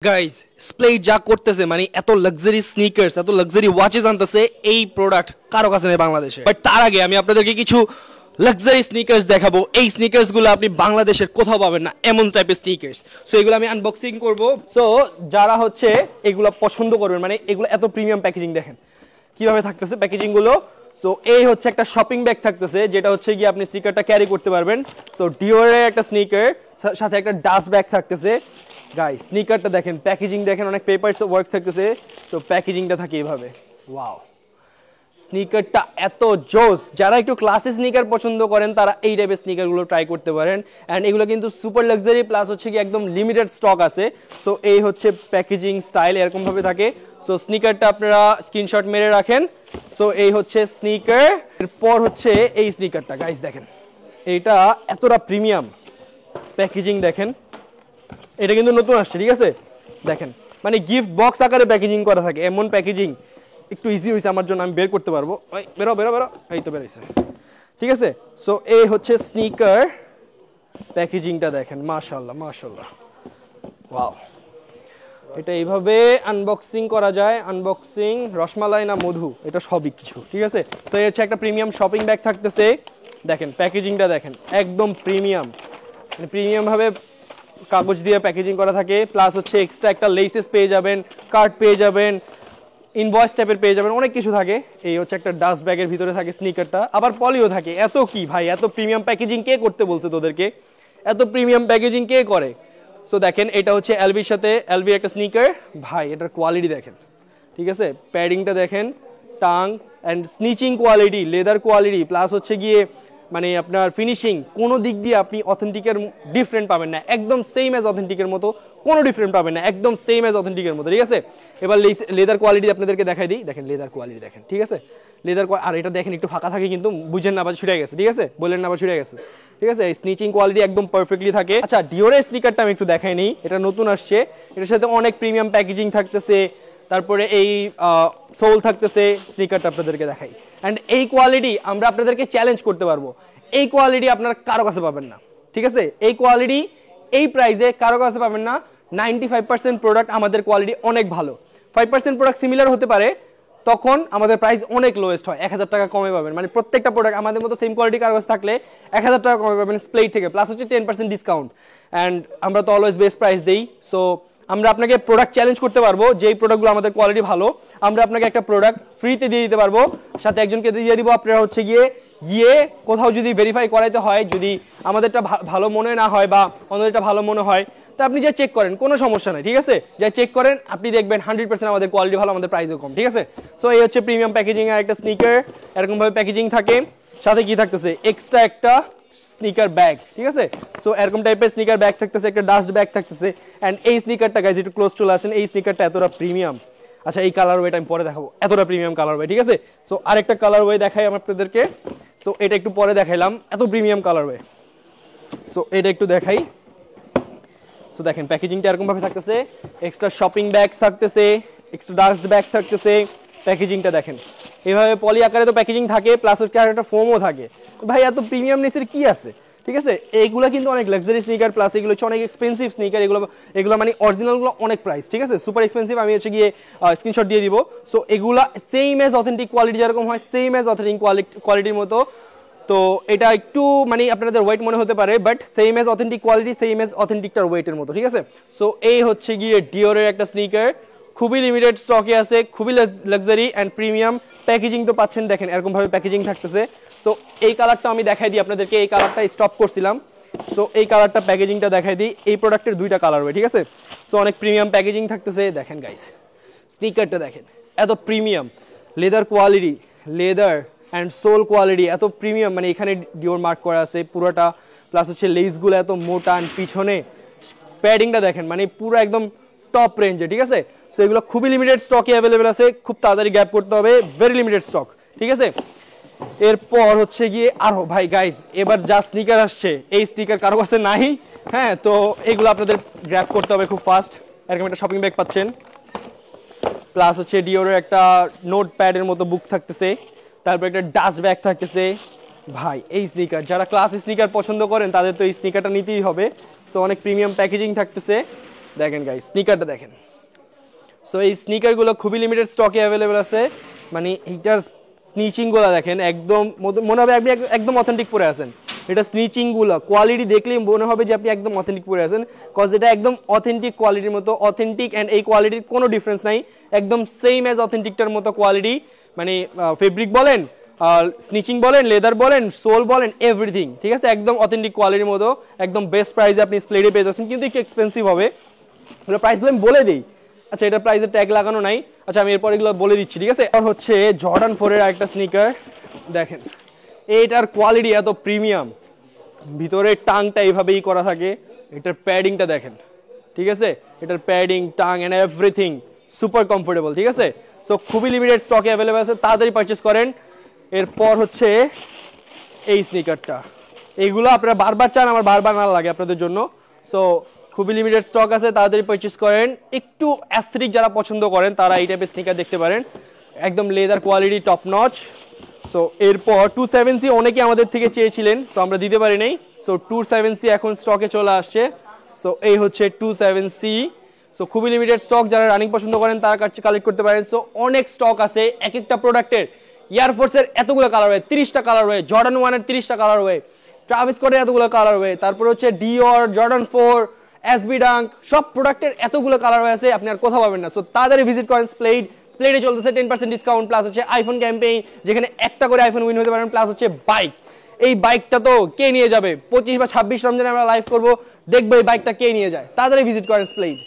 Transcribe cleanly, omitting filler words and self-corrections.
Guys স্প্লেড যা করতেছে মানে এত লাক্সারি স্নিকার্স এত লাক্সারি ওয়াচেস আনতেছে এই প্রোডাক্ট কারো কাছে নেই বাংলাদেশে। বাট তার আগে আমি আপনাদেরকে কিছু লাক্সারি স্নিকার্স দেখাবো। এই স্নিকার্স গুলো আপনি বাংলাদেশের কোথাও পাবেন না, এমন টাইপের স্নিকার্স। সো এগুলো আমি আনবক্সিং করব। সো যারা হচ্ছে এগুলো পছন্দ করবেন, মানে এগুলো এত প্রিমিয়াম প্যাকেজিং দেখেন কিভাবে থাকতেছে প্যাকেজিং গুলো। সো এই হচ্ছে একটা শপিং ব্যাগ থাকতেছে, যেটা হচ্ছে গিয়ে আপনি স্নিকারটা ক্যারি করতে পারবেন। সো ডিওরের একটা স্নিকার, সাথে একটা ডাস্ট ব্যাগ থাকতেছে। গাইস স্নিকারটা দেখেন, প্যাকেজিং দেখেন, অনেক পেপারস ওয়ার্ক থাকতেছে। সো প্যাকেজিংটা থাকে এইভাবে। ওয়াও, স্নিকারটা এত জোস। যারা একটু ক্লাসি স্নিকার পছন্দ করেন তারা এই টাইপের স্নিকারগুলো ট্রাই করতে পারেন। অ্যান্ড এগুলো কিন্তু সুপার লাক্সারি, প্লাস হচ্ছে কি একদম লিমিটেড স্টক আছে। সো এই হচ্ছে প্যাকেজিং স্টাইল, এরকম ভাবে থাকে। সো স্নিকারটা আপনারা স্ক্রিনশট মেরে রাখেন। সো এই হচ্ছে স্নিকার। এরপর হচ্ছে এই স্নিকারটা গাইস দেখেন, এটা এতটা প্রিমিয়াম প্যাকেজিং দেখেন। এটা কিন্তু নতুন আসছে, ঠিক আছে? দেখেন মানে গিফট বক্স আকারে প্যাকেজিং করা থাকে, এমন প্যাকেজিং একটু ইজি হয়েছে আমার জন্য, আমি বের করতে পারবো। বেরো বেরো বেরো, এই তো বেরোইছে, ঠিক আছে? সো এই হচ্ছে স্নিকার প্যাকেজিংটা দেখেন, মাশাআল্লাহ মাশাআল্লাহ। ওয়াও, এটা এইভাবে আনবক্সিং করা যায়। আনবক্সিং রসমালাই না মধু, এটা সবই কিছু, ঠিক আছে? তো এই হচ্ছে একটা প্রিমিয়াম শপিং ব্যাগ থাকতেছে। দেখেন প্যাকেজিংটা দেখেন, একদম প্রিমিয়াম, মানে প্রিমিয়াম ভাবে কাগজ দিয়ে প্যাকেজিং করা থাকে। প্লাস হচ্ছে এক্সট্রা একটা লেসেস পেয়ে যাবেন, কার্ড পেয়ে যাবেন, ইনভয়েস টাইপের পেয়ে যাবেন, অনেক কিছু থাকে। এই হচ্ছে একটা ডাস্ট ব্যাগের ভিতরে থাকে স্নিকারটা, আবার পলিও থাকে। এত কি ভাই, এত প্রিমিয়াম প্যাকেজিং কে করতে বলছে তোদেরকে? এত প্রিমিয়াম প্যাকেজিং কে করে? সো দেখেন এটা হচ্ছে এলবির সাথে, এলবির একটা স্নিকার। ভাই এটার কোয়ালিটি দেখেন, ঠিক আছে? প্যাডিংটা দেখেন, tongue and stitching quality, leather quality, plus হচ্ছে গিয়ে মানে আপনার ফিনিশিং, কোনো দিক দিয়ে আপনি অথেন্টিকের ডিফারেন্ট পাবেন না। একদম সেম অ্যাজ অথেন্টিকের মতো, কোনো ডিফারেন্ট পাবেন না, একদম সেম অ্যাজ অথেন্টিকের মতো, ঠিক আছে? এবার লেদার কোয়ালিটি আপনাদেরকে দেখাই দিই। দেখেন লেদার কোয়ালিটি দেখেন, ঠিক আছে? লেদার, আর এটা দেখেন একটু ফাঁকা থাকে কিন্তু বুঝেন না আবার ছুটে গেছে, ঠিক আছে? বললেন না আবার ছুটে গেছে, ঠিক আছে? স্নিচিং কোয়ালিটি একদম পারফেক্টলি থাকে। আচ্ছা ডিওরের স্নিকারটা আমি একটু দেখাই নিই, এটা নতুন আসছে। এটার সাথে অনেক প্রিমিয়াম প্যাকেজিং থাকতেছে, তারপরে এই সোল থাকতেছে। স্নিকারটা আপনাদেরকে দেখাই। অ্যান্ড এই কোয়ালিটি আমরা আপনাদেরকে চ্যালেঞ্জ করতে পারবো, এই কোয়ালিটি আপনারা কারো কাছে পাবেন না, ঠিক আছে? এই কোয়ালিটি এই প্রাইসে কারো কাছে পাবেন না। 95% প্রোডাক্ট আমাদের কোয়ালিটি অনেক ভালো, 5% প্রোডাক্ট সিমিলার হতে পারে, তখন আমাদের প্রাইস অনেক লোয়েস্ট হয়, 1000 টাকা কমে পাবেন। মানে প্রত্যেকটা প্রোডাক্ট আমাদের মতো সেম কোয়ালিটি কারো কাছে থাকলে 1000 টাকা কমে পাবেন স্প্লেট থেকে, প্লাস হচ্ছে 10% ডিসকাউন্ট। অ্যান্ড আমরা তো অলওয়েজ বেস্ট প্রাইস দেই। সো আমরা আপনাকে প্রোডাক্ট চ্যালেঞ্জ করতে পারবো, যেই প্রোডাক্টগুলো আমাদের কোয়ালিটি ভালো আমরা আপনাকে একটা প্রোডাক্ট ফ্রিতে দিয়ে দিতে পারবো, সাথে একজনকে দিয়ে দিব। আপনারা হচ্ছে গিয়ে কোথাও যদি ভেরিফাই করাইতে হয়, যদি আমাদেরটা ভালো মনে না হয় বা অন্যদেরটা ভালো মনে হয়, তো আপনি যা চেক করেন, কোনো সমস্যা নেই, ঠিক আছে? যা চেক করেন, আপনি দেখবেন 100% আমাদের কোয়ালিটি ভালো, আমাদের প্রাইসও কম, ঠিক আছে? সো এই হচ্ছে প্রিমিয়াম প্যাকেজিং এর একটা স্নিকার, এরকম ভাবে প্যাকেজিং থাকে। সাথে কি থাকতেছে? এক্সট্রা একটা স্নিকার ব্যাগ, ঠিক আছে? সো এরকম টাইপের স্নিকার ব্যাগ থাকতেছে, একটা ডাস্ট ব্যাগ থাকতেছে। অ্যান্ড এই স্নিকারটা গাইজ একটু ক্লোজ চলে আসেন, এই স্নিকারটা এতটা প্রিমিয়াম। আচ্ছা এই কালার ওয়েটা আমি পরে দেখাবো, এতটা প্রিমিয়াম কালার ওয়ে, ঠিক আছে? সো আরেকটা কালার ওয়ে দেখাই আমি আপনাদেরকে। সো এটা একটু পরে দেখাইলাম, এত প্রিমিয়াম কালার ওয়ে। সো এটা একটু দেখাই। সো দেখেন প্যাকেজিংটা এরকম ভাবে থাকতেছে, এক্সট্রা শপিং ব্যাগস থাকতেছে, এক্সট্রা ডাস্ট ব্যাগ থাকতেছে। প্যাকেজিংটা দেখেন এইভাবে পলি আকারে তো প্যাকেজিং থাকে, প্লাস হচ্ছে একটা ফোমও থাকে। ভাই এত প্রিমিয়ামনেসের কি আছে, ঠিক আছে? এইগুলো কিন্তু অনেক লাক্সারি স্নিকার, প্লাস এগুলো হচ্ছে অনেক এক্সপেন্সিভ স্নিকার। এগুলো মানে অরিজিনালগুলো অনেক প্রাইস, ঠিক আছে? Super expensive. আমি হচ্ছে গিয়ে স্ক্রিনশট দিয়ে দিব। সো এগুলা সেম এজ অথেন্টিক কোয়ালিটি যেরকম হয়, সেম এজ অথেন্টিক কোয়ালিটির মতো। তো এটা একটু মানে আপনাদের ওয়েট মনে হতে পারে, but same as authentic quality, same as অথেন্টিকটার ওয়েটের মতো, ঠিক আছে? সো এই হচ্ছে গিয়ে ডিওরের একটা স্নিকার, খুবই লিমিটেড স্টকে আছে, খুবই লাক্সারি অ্যান্ড প্রিমিয়াম। প্যাকেজিং তো পাচ্ছেন, দেখেন এরকম ভাবে প্যাকেজিং থাকতেছে। সো এই কালারটা আমি দেখাই দিই আপনাদেরকে, এই কালারটা স্টপ করছিলাম। সো এই কালারটা প্যাকেজিংটা দেখাই দিই। এই প্রোডাক্টের দুইটা কালার হবে, ঠিক আছে? সো অনেক প্রিমিয়াম প্যাকেজিং থাকতেছে। দেখেন গাইস স্নিকারটা দেখেন, এত premium leather quality, leather and soul quality এত প্রিমিয়াম, মানে এখানে ডিওর মার্ক করা আছে পুরোটা, প্লাস হচ্ছে লেসগুলো এত মোটা, অ্যান্ড পিছনে প্যাডিংটা দেখেন, মানে পুরো একদম টপ রেঞ্জে, ঠিক আছে? সো এগুলো খুবই লিমিটেড স্টকে অ্যাভেলেবেল আছে, খুব তাড়াতাড়ি গ্যাপ করতে হবে, ভেরি লিমিটেড স্টক, ঠিক আছে? এরপর হচ্ছে গিয়ে আরো ভাই গাইস, এবার যা স্নিকার আসছে এই স্নিকার কারো কাছে নাই। হ্যাঁ, তো এগুলো আপনাদের গ্র্যাব করতে হবে খুব ফাস্ট। এরকম একটা শপিং ব্যাগ পাচ্ছেন, প্লাস হচ্ছে ডিওরের একটা নোট প্যাডের মতো বুক থাকতেছে, তারপর একটা ডাস্ট ব্যাগ থাকতেছে। ভাই এই স্নিকার, যারা ক্লাস স্নিকার পছন্দ করেন তাদের তো এই স্নিকারটা নিতেই হবে। সো অনেক প্রিমিয়াম প্যাকেজিং থাকতেছে, দেখেন গাইস স্নিকারটা দেখেন। সো এই স্নিকারগুলো খুবই লিমিটেড স্টকে অ্যাভেলেবেল আছে, মানে এইটার স্নিচিংগুলো দেখেন একদম মনে হবে আপনি একদম অথেন্টিক পরে আছেন। এটা স্নিচিংগুলো কোয়ালিটি দেখলেই মনে হবে যে আপনি একদম অথেন্টিক পরে আছেন, কজ এটা একদম অথেন্টিক কোয়ালিটির মতো অথেন্টিক, অ্যান্ড এই কোয়ালিটির কোনো ডিফারেন্স নাই, একদম সেম অ্যাজ অথেন্টিকটার মতো কোয়ালিটি, মানে ফেব্রিক বলেন, স্নিচিং বলেন, লেদার বলেন, সোল বলেন, এভরিথিং ঠিক আছে, একদম অথেন্টিক কোয়ালিটির মতো, একদম বেস্ট প্রাইসে আপনি স্প্লেডে পেয়ে যাচ্ছেন, কিন্তু একটু এক্সপেন্সিভ হবে। প্রাইসগুলো আমি বলে দিই, আচ্ছা এটা প্রাইসের ট্যাগ লাগানো নাই, আচ্ছা আমি এরপর এগুলো বলে দিচ্ছি ঠিক আছে। আর হচ্ছে জর্ডান 4 এর আরেকটা স্নিকার দেখেন, এইটার কোয়ালিটি এত প্রিমিয়াম, ভিতরে টাংটা এইভাবেই করা থাকে, এটার প্যাডিংটা দেখেন ঠিক আছে, এটার padding tongue and everything super comfortable ঠিক আছে। সো খুবই লিমিটেড স্টকে অ্যাভেলেবেল আছে, তাড়াতাড়ি পারচেস করেন। এরপর হচ্ছে এই স্নিকারটা, এইগুলো আপনারা বারবার চান, আমার বারবার না লাগে আপনাদের জন্য। সো খুবই লিমিটেড স্টক আছে, তাড়াতাড়ি পারচেস করেন। একটু অ্যাস্থেটিক যারা পছন্দ করেন তারা এই টাইপের স্নিকার দেখতে পারেন, একদম leather quality top notch. So এরপর 270 অনেকে আমাদের থেকে চেয়েছিলেন, তো আমরা দিতে পারি নাই, সো 270 এখন স্টকে চলে আসছে। সো এই হচ্ছে 270। সো খুবই লিমিটেড স্টক, যারা রানিং পছন্দ করেন তারা কালেক্ট করতে পারেন। সো অনেক স্টক আছে এক একটা প্রোডাক্টের, এয়ারফোর্সের এতগুলো কালার হয়, 30টা কালার হয়, জর্ডান 1 এর 30টা কালার হয়, ট্রাভিস স্কটের এতগুলো কালার হয়, তারপর হচ্ছে ডিওর, জর্ডান 4, এসবি ডাঙ্ক, সব প্রোডাক্টের এতগুলো কালার হয়ে আছে আপনি আর কোথাও পাবেন না। সো তাড়াতাড়ি ভিজিট করেন স্প্লেড। স্প্লেডে চলতেছে 10% ডিসকাউন্ট, প্লাস হচ্ছে আইফোন ক্যাম্পেইন, যেখানে একটা করে আইফোন উইন হতে পারেন, প্লাস হচ্ছে বাইক। এই বাইকটা তো কে নিয়ে যাবে, 25 বা 26 রমজানে আমরা লাইভ করবো, দেখবো এই বাইকটা কে নিয়ে যায়। তাড়াতাড়ি ভিজিট করেন স্প্লেড।